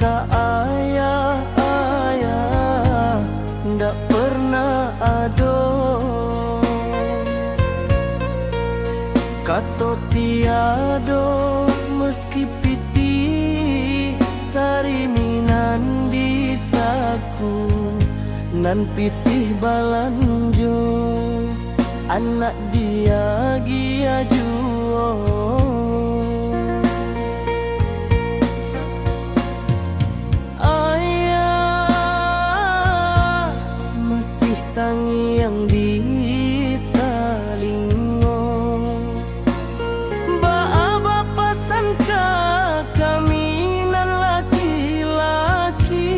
kata ayah ndak pernah ado, kata tiado meski piti sari minan di saku nan pitih balanjo anak dia gia juo. Ayah masih tangi yang di talingo, baaba pasan ka kami nan laki-laki.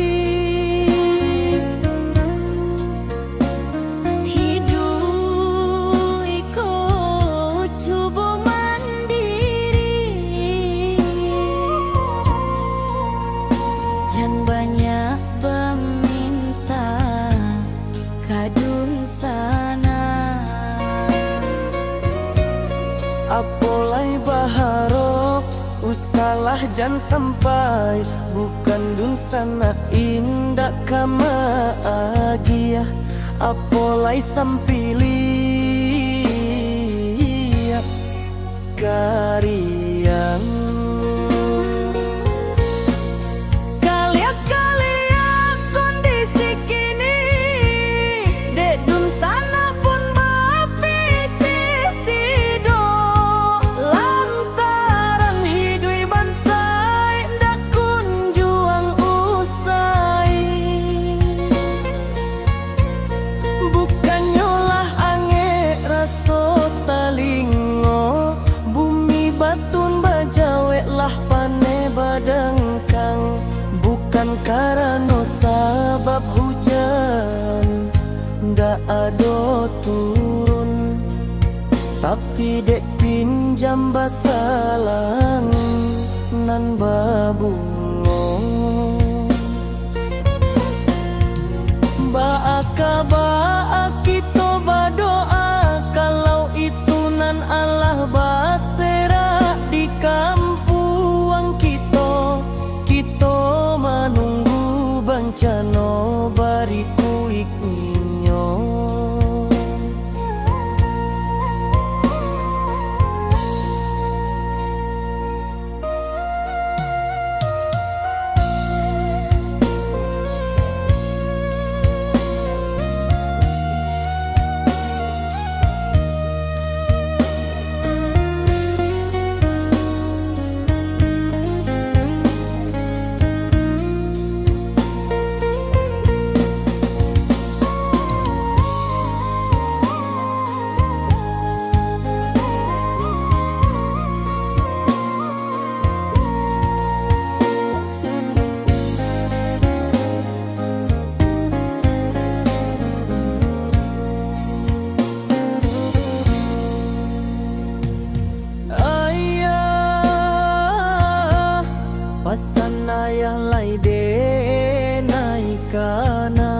Hidup iko cuba mandiri, jangan banyak meminta kadung sana. Apolai baharok usalah jan sampai bukan dun sana indak kama agia. Apolai sampili kariang kalia-kalia kondisi kini dek dun sana pun bapiti tido lantaran hidui bansai ndak kunjuang usai. Bukannya lah ange raso talingo, bumi batun bajawe lah pane badangkang. Bukan karena sabab hujan ndak ado turun, tapi dek pinjam basalang nan babungo. Baaka kita berdoa kalau itu nan Allah basera di kampung kita. Kita menunggu bencana bariku ikninyo. Pasan ayah lai de naikana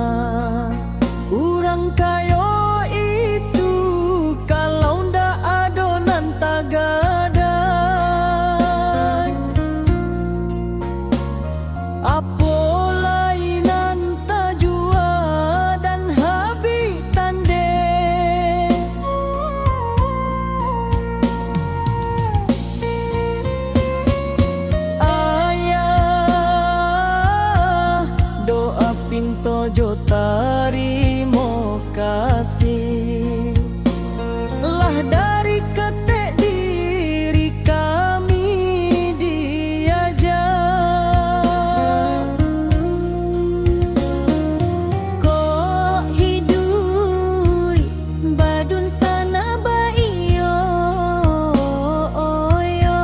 urang kayo itu kalau ndak adonan tagadai. Apolai nan tajua dan habis tande, doa pinto jo tarimo kasih lah dari ketek diri kami diajar. Kok hidup badun sana baiyo oyo,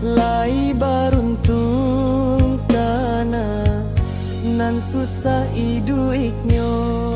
Lai baruntung kana nan susah idu iknyo.